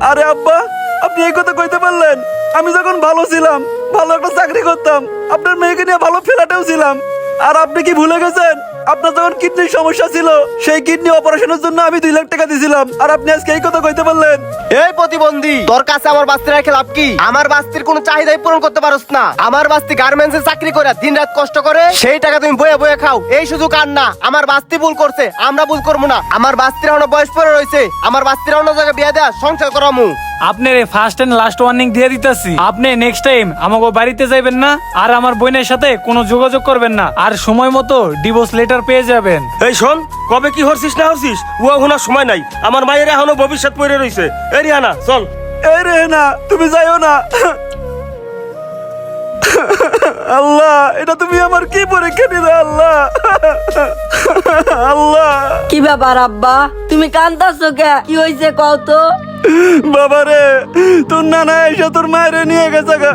আরে আব্বা, আপনি এই কথা কইতে পারলেন? আমি যখন ভালো ছিলাম, ভালো একটা চাকরি করতাম, আপনার মেয়েকে নিয়ে ভালো ফ্ল্যাটেও ছিলাম, আর আপনি কি ভুলে গেছেন আপনার যখন কিডনির সমস্যা ছিল সেই কিডনি অপারেশনের জন্য আমি 2 লাখ টাকা দিয়েছিলাম, আর আপনি আজকে এই কথা কইতে পারলেন? এই প্রতিবন্ধী, তোর কাছে আমার বাস্তি রেখে লাভ কি? আমার বাস্তির কোনো চাহিদাই পূরণ করতে পারছ না। আমার বাস্তি গার্মেন্টসে চাকরি করে দিনরাত কষ্ট করে, সেই টাকা তুমি বয়ে বয়ে খাও। এই সুযোগ আর না। আমার বাস্তি ভুল করছে, আমরা ভুল করবো না। আমার বাস্তির এখনো বয়স পরে রয়েছে, আমার বাস্তির অন্য জায়গায় বিয়ে দেয়া সংসার করামু। আপনার ফার্স্ট এন্ড লাস্ট ওয়ার্নিং দিয়ে দিতেছি, আপনি নেক্সট টাইম আমাকে বাড়িতে যাইবেন না, আর আমার বোনের সাথে কোনো যোগাযোগ করবেন না, আর সময় মতো ডিভোর্স লেটার পেয়ে যাবেন। এই শোন, কবে কি হরছিস না হরছিস ও এখন আর সময় নাই। আমার মায়ের এখনো ভবিষ্যৎ পড়ে রয়েছে। এই রিহানা চল। এই রেহেনা, তুমি যাইও না। আল্লাহ, এটা তুমি আমার কি পরীক্ষা দিলে আল্লাহ? আল্লাহ, কি ব্যাপার আব্বা, তুমি কান্দাছো কে? কি হয়েছে কও তো? বাবারে, তোর নানা এসে তোর মায়ের নিয়ে গেছে গা।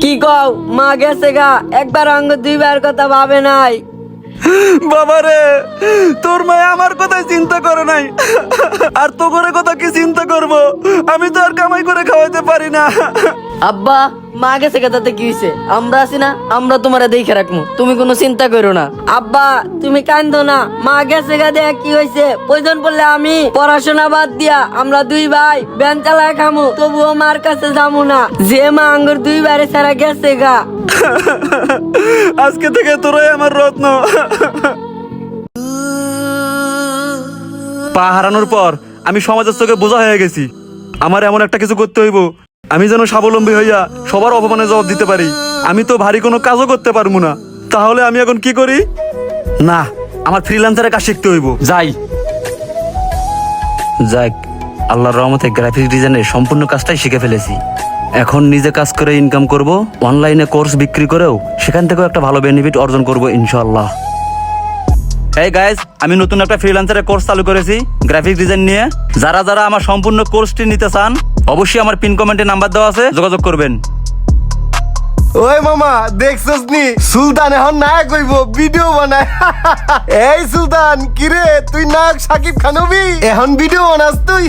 কি কও? মা গেছে গা, একবার অঙ্গ দুইবার কথা ভাবে নাই। বাবারে, তোর মায়ে আমার কথাই চিন্তা করে নাই, আর তো করে কথা কি চিন্তা করব? আমি তো আর কামাই করে খাওয়াইতে পারি না। আব্বা, মা গেছে গা, তাতে কি হয়েছে? আমরা আছি না, আমরা তোমারে দেখে রাখবো, তুমি কোনো চিন্তা করো না। আব্বা, তুমি কান্দো না, মা গেছে গা, দেখ কি হয়েছে। প্রয়োজন পড়লে আমি পড়াশোনা বাদ দিয়া আমরা 2 ভাই ব্যান চালায় খামু, তবুও মার কাছে যাবো না, যে মা আঙ্গুর 2 বারে ছাড়া গেছে গা। আজকে থেকে তোরাই আমার রত্ন। পা হারানোর পর আমি সমাজের চোখে বোঝা হয়ে গেছি। আমার এমন একটা কিছু করতে হইব, আমি যেন স্বাবলম্বী হইয়া সবার অপমানে জবাব দিতে পারি। আমি তো ভারী কোনো কাজও করতে পারবো না, তাহলে আমি এখন কি করি? না, আমার ফ্রিল্যান্সারের কাজ শিখতে হইব। যাই। যাক, আল্লাহর রহমতে গ্রাফিক ডিজাইনের সম্পূর্ণ কাজটাই শিখে ফেলেছি। এখন নিজে কাজ করে ইনকাম করব, অনলাইনে কোর্স বিক্রি করেও সেখান থেকেও একটা ভালো বেনিফিট অর্জন করব ইনশাআল্লাহ। এই গাইস, আমি নতুন একটা ফ্রিল্যান্সারের কোর্স চালু করেছি গ্রাফিক ডিজাইন নিয়ে। যারা যারা আমার সম্পূর্ণ কোর্সটি নিতে চান, অবশ্যই আমার পিন কমেন্টে নাম্বার দেওয়া আছে, যোগাযোগ করবেন। ওই মামা, দেখছস নি সুলতান এখন নায়ক হইব, ভিডিও বানায়। এই সুলতান, কিরে তুই নায়ক সাকিব খান হবি? এখন ভিডিও বানাস তুই?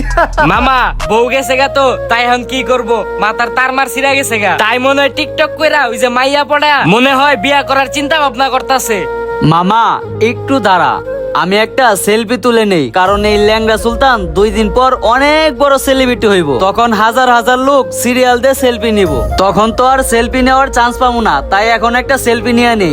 মামা বউ গেছে গা, তো তাই এখন কি করব? মাথার তার মার ছিড়া গেছে গা, তাই মনে হয় টিকটক কইরা ওই যে মাইয়া পড়া মনে হয় বিয়া করার চিন্তা ভাবনা করতেছে। মামা একটু দাঁড়া, আমি একটা সেলফি তুলে নেই, কারণ এই ল্যাংড়া সুলতান 2 দিন পর অনেক বড় সেলিব্রিটি হইব, তখন হাজার হাজার লোক সিরিয়াল দিয়ে সেলফি নিব, তখন তো আর সেলফি নেওয়ার চান্স পাবো না, তাই এখন একটা সেলফি নিয়ে নেই।